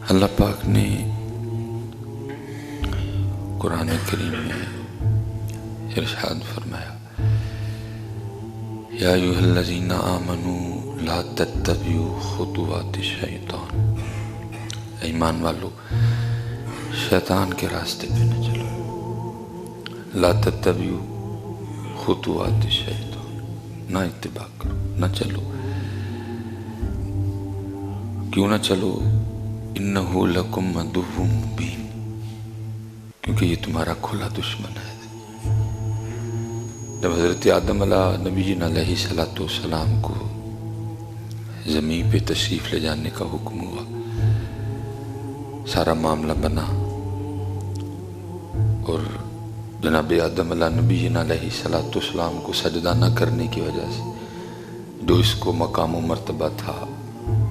اللہ پاک نے قرآن کریم میں ارشاد فرمایا، یا ایھا الذین آمنوا لا تتبعوا خطوات الشیطان، ایمان والو شیطان کے راستے پہ نہ چلو، لا تتبعوا خطوات الشیطان، نہ اتباع کرو، نہ چلو، کیوں نہ چلو؟ انہ لکم عدو مبین، کیونکہ یہ تمہارا کھلا دشمن ہے۔ جب حضرت آدم علیہ السلام کو زمین پہ تشریف لے جانے کا حکم ہوا، سارا معاملہ بنا، اور جناب آدم علیہ السلام کو سجدہ نہ کرنے کی وجہ سے جو اس کو مقام و مرتبہ تھا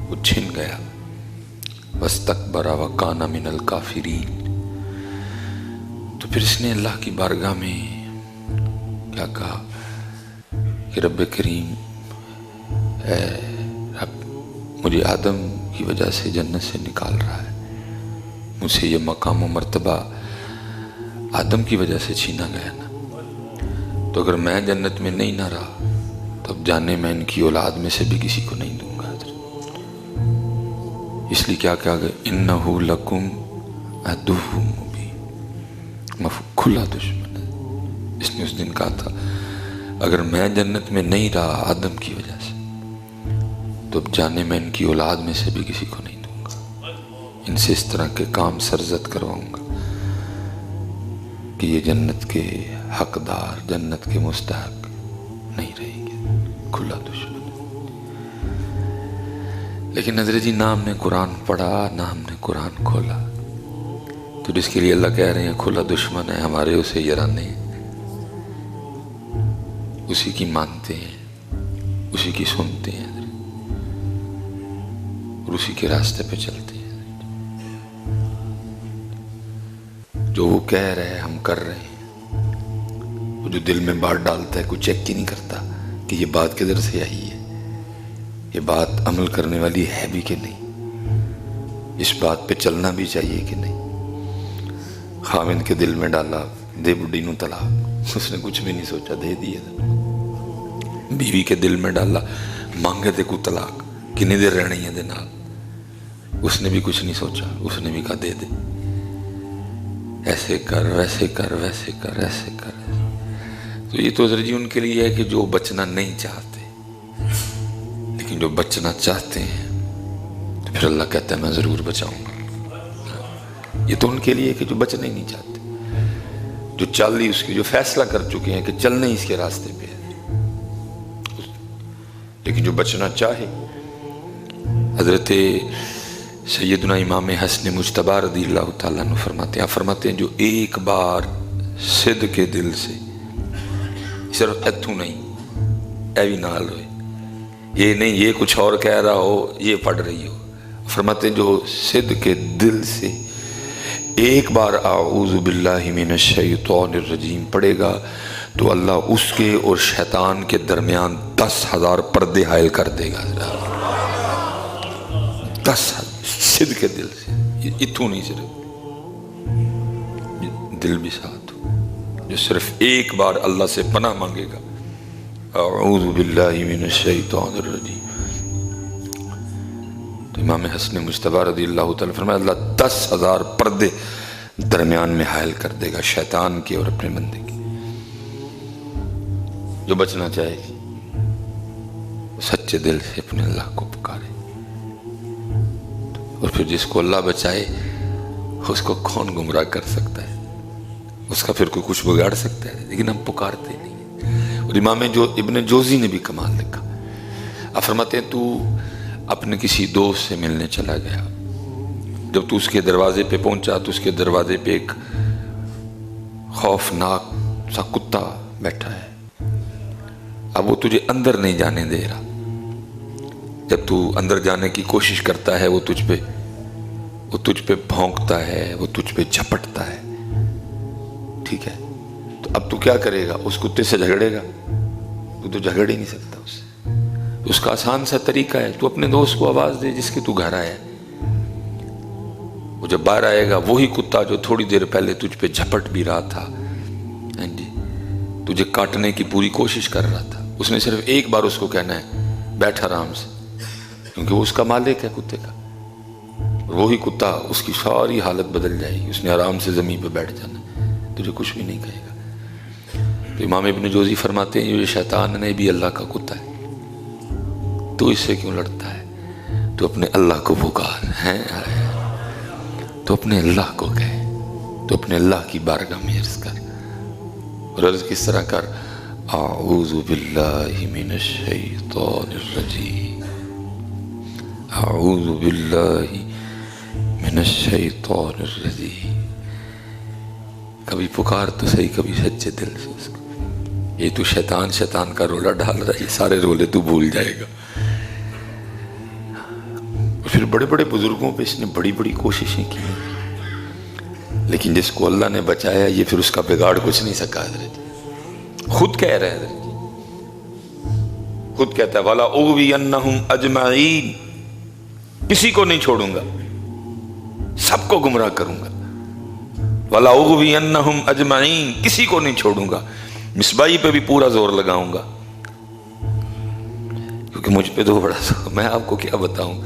وہ چھن گیا، واستکبر وکان من الکافرین۔ تو پھر اس نے اللہ کی بارگاہ میں کیا کہا کہ رب کریم، اے رب، مجھے آدم کی وجہ سے جنت سے نکال رہا ہے، مجھ سے یہ مقام و مرتبہ آدم کی وجہ سے چھینا گیا نا، تو اگر میں جنت میں نہیں نہ رہا تو اب جانے میں ان کی اولاد میں سے بھی کسی کو نہیں دوں گا۔ اس لیے کیا کہا گیا، انہ لکم عدو مبین، کھلا دشمن ہے۔ اس نے اس دن کہا تھا اگر میں جنت میں نہیں رہا آدم کی وجہ سے تو اب جانے میں ان کی اولاد میں سے بھی کسی کو نہیں دوں گا، ان سے اس طرح کے کام سرزد کرواؤں گا کہ یہ جنت کے حقدار، جنت کے مستحق نہیں رہیں گے، کھلا دشمن۔ لیکن حضرت جی، نہ ہم نے قرآن پڑھا، نہ ہم نے قرآن کھولا، تو جس کے لیے اللہ کہہ رہے ہیں کھلا دشمن ہے، ہمارے اسے یرانے ہیں، اسی کی مانتے ہیں، اسی کی سنتے ہیں اور اسی کے راستے پہ چلتے ہیں۔ جو وہ کہہ رہے ہیں ہم کر رہے ہیں، وہ جو دل میں بات ڈالتا ہے کوئی چیک ہی نہیں کرتا کہ یہ بات کدھر سے آئی ہے، یہ بات عمل کرنے والی ہے بھی کہ نہیں، اس بات پہ چلنا بھی چاہیے کہ نہیں۔ خاوند کے دل میں ڈالا دے بڈی نو طلاق، اس نے کچھ بھی نہیں سوچا، دے دیا۔ بیوی کے دل میں ڈالا مانگے تے کو طلاق، کنی دیر رہنی ہے دے نال، اس نے بھی کچھ نہیں سوچا، اس نے بھی کہا دے دے، ایسے کر ویسے کر ویسے کر ایسے کر۔ تو یہ تو حضرت جی ان کے لیے ہے کہ جو بچنا نہیں چاہتے، لیکن جو بچنا چاہتے ہیں تو پھر اللہ کہتا ہے میں ضرور بچاؤں گا۔ یہ تو ان کے لیے کہ جو بچنا ہی نہیں چاہتے، جو چل رہی اس کی، جو فیصلہ کر چکے ہیں کہ چلنا ہی اس کے راستے پہ ہے، لیکن جو بچنا چاہے۔ حضرت سیدنا امام حسن مجتبی رضی اللہ تعالیٰ عنہ فرماتے ہیں جو ایک بار صدق کے دل سے، صرف اتھو نہیں، اے بھی نال ہوئے، یہ نہیں یہ کچھ اور کہہ رہا ہو یہ پڑھ رہی ہو، فرماتے ہیں جو صدق کے دل سے ایک بار اعوذ باللہ من الشیطان الرجیم پڑھے گا تو اللہ اس کے اور شیطان کے درمیان 10,000 پردے حائل کر دے گا۔ 10,000 صدق کے دل سے، اتھو نہیں، صرف دل بھی ساتھ ہو، جو صرف ایک بار اللہ سے پناہ مانگے گا، اعوذ باللہ من الشیطان الرجیم، تو امام حسن مجتبی رضی اللہ تعالیٰ فرمایا اللہ 10,000 پردے درمیان میں حائل کر دے گا شیطان کے اور اپنے بندے کے۔ جو بچنا چاہے سچے دل سے اپنے اللہ کو پکارے، اور پھر جس کو اللہ بچائے اس کو کون گمراہ کر سکتا ہے، اس کا پھر کوئی کچھ بگاڑ سکتا ہے، لیکن ہم پکارتے نہیں۔ اور امام ابن جوزی نے بھی کمال لکھا، آپ فرماتے ہیں تو اپنے کسی دوست سے ملنے چلا گیا، جب تو اس کے دروازے پہ پہنچا تو اس کے دروازے پہ ایک خوفناک سا کتا بیٹھا ہے، اب وہ تجھے اندر نہیں جانے دے رہا، جب تو اندر جانے کی کوشش کرتا ہے وہ تجھ پہ بھونکتا ہے، وہ تجھ پہ جھپٹتا ہے، ٹھیک ہے؟ تو اب تو کیا کرے گا؟ اس کتے سے جھگڑے گا؟ تو جھگڑ ہی نہیں سکتا اس سے۔ اس کا آسان سا طریقہ ہے تو اپنے دوست کو آواز دے جس کے تو گھر آیا ہے، وہ جب باہر آئے گا وہی کتا جو تھوڑی دیر پہلے تجھ پہ جھپٹ بھی رہا تھا، جی تجھے کاٹنے کی پوری کوشش کر رہا تھا، اس نے صرف ایک بار اس کو کہنا ہے بیٹھ آرام سے، کیونکہ وہ اس کا مالک ہے کتے کا، وہی کتا اس کی ساری حالت بدل جائے گی، اس نے آرام سے زمین پہ بیٹھ جانا، تجھے کچھ بھی نہیں کہے گا۔ تو امام ابن جوزی فرماتے ہیں یہ شیطان نے بھی اللہ کا کتا ہے، تو اس سے کیوں لڑتا ہے؟ تو اپنے اللہ کو پکار ہے، تو اپنے اللہ کو کہے، تو اپنے اللہ کی بارگاہ میں عرض کر، اور عرض کس طرح کر، اعوذ باللہ من الشیطان الرجیم، اعوذ باللہ من الشیطان الرجیم۔ کبھی پکار تو صحیح، کبھی سچے دل سے اس کو، یہ تو شیطان کا رولا ڈال رہا ہے، یہ سارے رولے تو بھول جائے گا۔ پھر بڑے بڑے بزرگوں پہ اس نے بڑی بڑی کوششیں کی، لیکن جس کو اللہ نے بچایا یہ پھر اس کا بگاڑ کچھ نہیں سکا۔ حضرت خود کہہ رہے ہیں، خود کہتا ہے وَلَا أُغْوِيَنَّهُمْ أَجْمَعِينَ، کسی کو نہیں چھوڑوں گا، سب کو گمراہ کروں گا۔ وَلَا أُغْوِيَنَّهُمْ أَجْمَعِينَ، کسی کو نہیں چھوڑوں گا، مصباحی پہ بھی پورا زور لگاؤں گا، کیونکہ مجھ پہ تو بڑا زور، میں آپ کو کیا بتاؤں،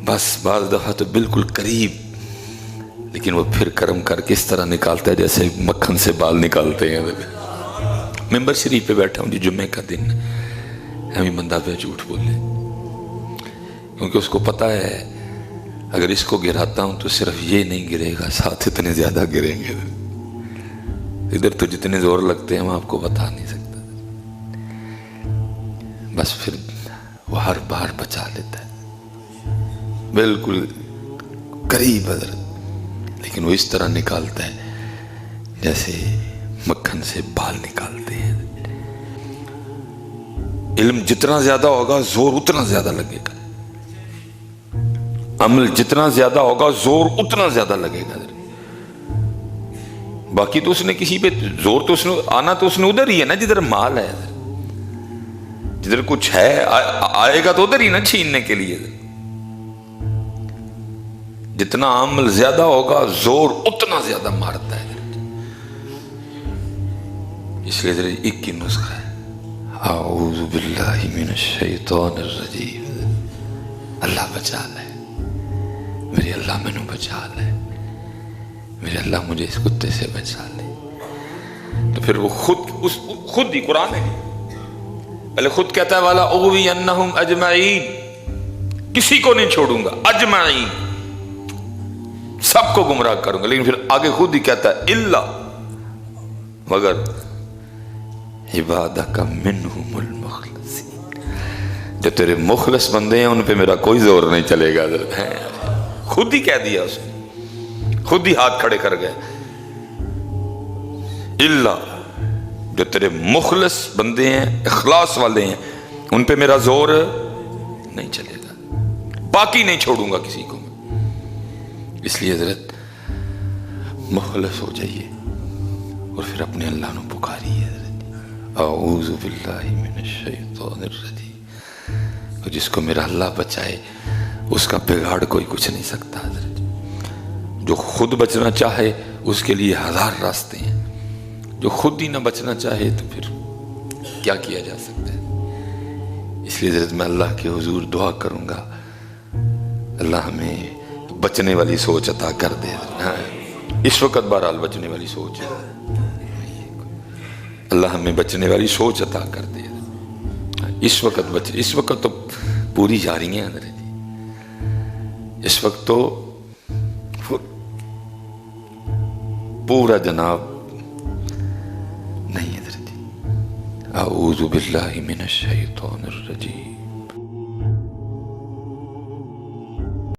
بس بعض دفعہ تو بالکل قریب، لیکن وہ پھر کرم کر کے اس طرح نکالتا ہے جیسے مکھن سے بال نکالتے ہیں۔ ممبر شریف پہ بیٹھا ہوں جی، جمعے کا دن، ہمیں بندہ پہ جھوٹ بولے، کیونکہ اس کو پتہ ہے اگر اس کو گراتا ہوں تو صرف یہ نہیں گرے گا، ساتھ اتنے زیادہ گریں گے، ادھر تو جتنے زور لگتے ہیں میں آپ کو بتا نہیں سکتا، بس پھر وہ ہر بار بچا لیتا ہے، بالکل قریب حضرت، لیکن وہ اس طرح نکالتا ہے جیسے مکھن سے بال نکالتے ہیں۔ علم جتنا زیادہ ہوگا زور اتنا زیادہ لگے گا، عمل جتنا زیادہ ہوگا زور اتنا زیادہ لگے گا۔ باقی تو اس نے کسی پہ زور تو اس نے آنا تو اس نے ادھر ہی ہے نا جدھر مال ہے، جدھر کچھ ہے آئے گا تو ادھر ہی نا چھیننے کے لیے۔ جتنا عمل زیادہ ہوگا زور اتنا زیادہ مارتا ہے، اس لیے ذرا ایک کی نسخہ ہے، اعوذ باللہ من الشیطان الرجیم، اللہ بچا لے، میرے اللہ مینوں بچا لے، میرے اللہ مجھے اس کتے سے بچا لے۔ تو پھر وہ خود ہی قرآن ہے، پہلے خود کہتا ہے والا اغوینہم اجمعین، کسی کو نہیں چھوڑوں گا، اجمعین سب کو گمراہ کروں گا، لیکن پھر آگے خود ہی کہتا ہے الا، مگر عبادک منہم المخلصین، جو تیرے مخلص بندے ہیں ان پہ میرا کوئی زور نہیں چلے گا۔ خود ہی کہہ دیا اس نے، خود ہی ہاتھ کھڑے کر گئے، الا جو تیرے مخلص بندے ہیں، اخلاص والے ہیں، ان پہ میرا زور نہیں چلے گا، باقی نہیں چھوڑوں گا کسی کو۔ اس لیے حضرت مخلص ہو جائیے اور پھر اپنے اللہ نو پکاریے، حضرت اعوذ باللہ من الشیطان الرجیم، جس کو میرا اللہ بچائے اس کا بگاڑ کوئی کچھ نہیں سکتا۔ حضرت جو خود بچنا چاہے اس کے لیے ہزار راستے ہیں، جو خود ہی نہ بچنا چاہے تو پھر کیا کیا جا سکتا ہے۔ اس لیے حضرت میں اللہ کے حضور دعا کروں گا اللہ ہمیں بچنے والی سوچ عطا کر دے۔ اس وقت بہرحال بچنے والی سوچ ہے، اللہ ہمیں بچنے والی سوچ عطا کر دے۔ اس وقت تو پوری جا رہی ہیں حضرت، اس وقت تو پورا جناب نہیں حضرت۔ اعوذ باللہ من الشیطان الرجیم۔